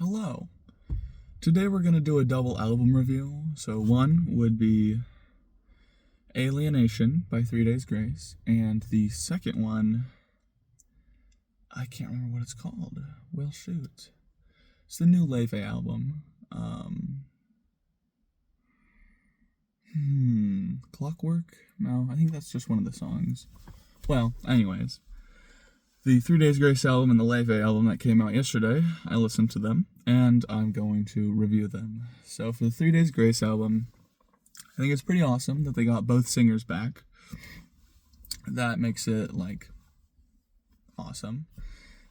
Hello. Today we're going to do a double album review. So one would be Alienation by 3 Days Grace, and the second one, I can't remember what it's called. Well, shoot. It's the new Laufey album. Clockwork? No, I think that's just one of the songs. Well, anyways, the 3 Days Grace album and the Laufey album that came out yesterday, I listened to them, and I'm going to review them. So for the 3 Days Grace album, I think it's pretty awesome that they got both singers back. That makes it, awesome.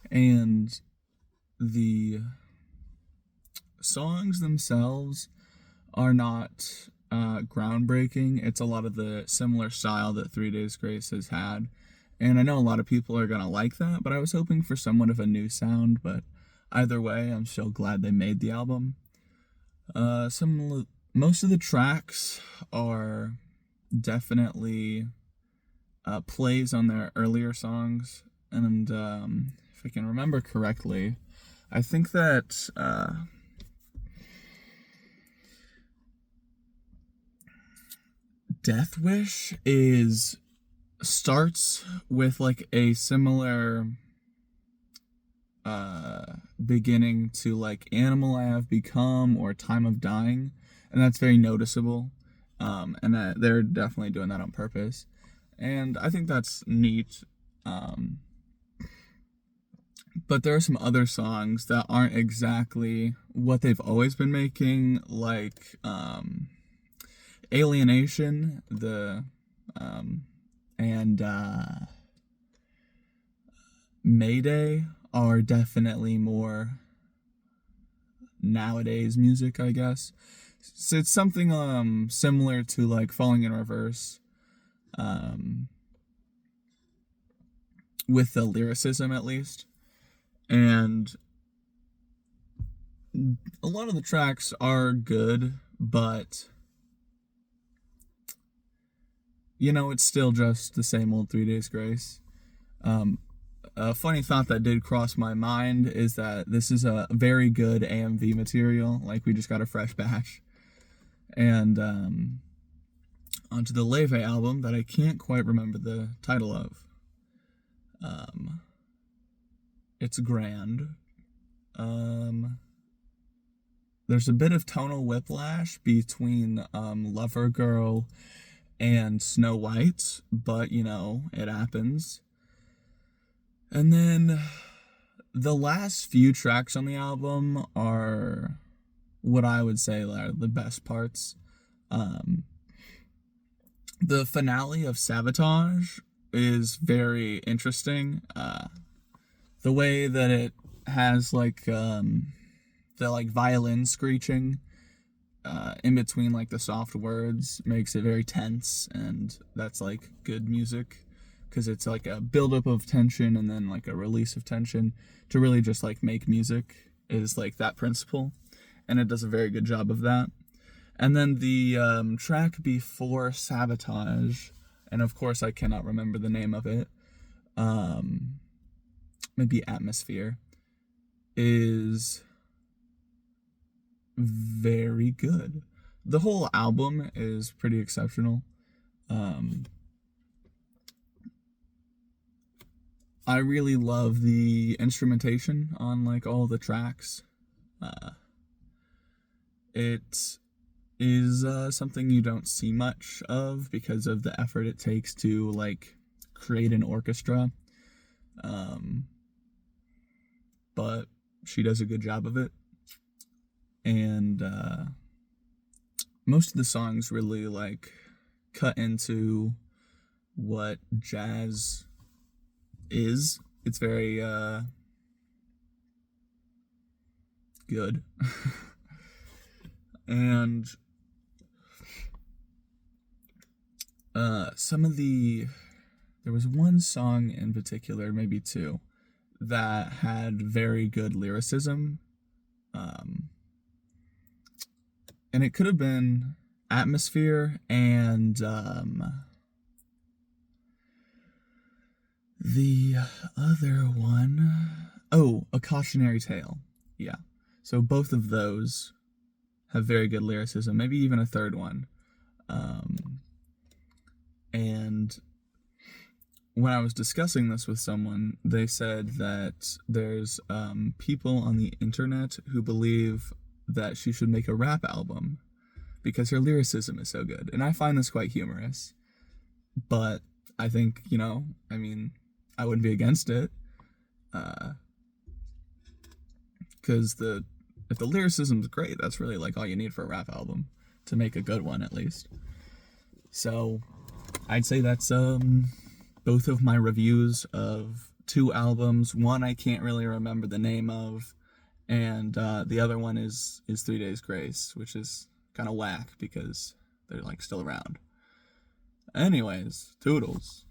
And the songs themselves are not groundbreaking. It's a lot of the similar style that 3 Days Grace has had. And I know a lot of people are going to like that, but I was hoping for somewhat of a new sound. But either way, I'm still glad they made the album. Most of the tracks are definitely plays on their earlier songs. And if I can remember correctly, I think that Death Wish starts with like a similar beginning to like Animal I Have Become or Time of Dying, and that's very noticeable. And that they're definitely doing that on purpose, and I think that's neat. But there are some other songs that aren't exactly what they've always been making, like Alienation, and Mayday are definitely more nowadays music, I guess. So it's something similar to like Falling in Reverse, with the lyricism at least. And a lot of the tracks are good, but it's still just the same old 3 Days Grace. A funny thought that did cross my mind is that this is a very good AMV material. Like, we just got a fresh batch. And onto the Laufey album that I can't quite remember the title of. It's grand. There's a bit of tonal whiplash between Lover Girl and Snow White, but it happens. And then the last few tracks on the album are what I would say are the best parts. The finale of Sabotage is very interesting. The way that it has the violin screeching in between like the soft words makes it very tense, and that's like good music because it's like a buildup of tension and then like a release of tension. To really just like make music is like that principle, and it does a very good job of that. And then the track before Sabotage, and of course I cannot remember the name of it, maybe Atmosphere, is very good. The whole album is pretty exceptional. I really love the instrumentation on like all the tracks. It is something you don't see much of because of the effort it takes to like create an orchestra. But she does a good job of it. And most of the songs really like cut into what jazz is. It's very good. And there was one song in particular, maybe two, that had very good lyricism. And it could have been Atmosphere and the other one, A Cautionary Tale. Yeah. So both of those have very good lyricism, maybe even a third one. And when I was discussing this with someone, they said that there's people on the internet who believe that she should make a rap album because her lyricism is so good. And I find this quite humorous. But I think, I mean, I wouldn't be against it. Because if the lyricism's great, that's really like all you need for a rap album to make a good one, at least. So I'd say that's both of my reviews of 2 albums. One I can't really remember the name of, and the other one is 3 Days Grace, which is kind of whack because they're like still around. Anyways, toodles.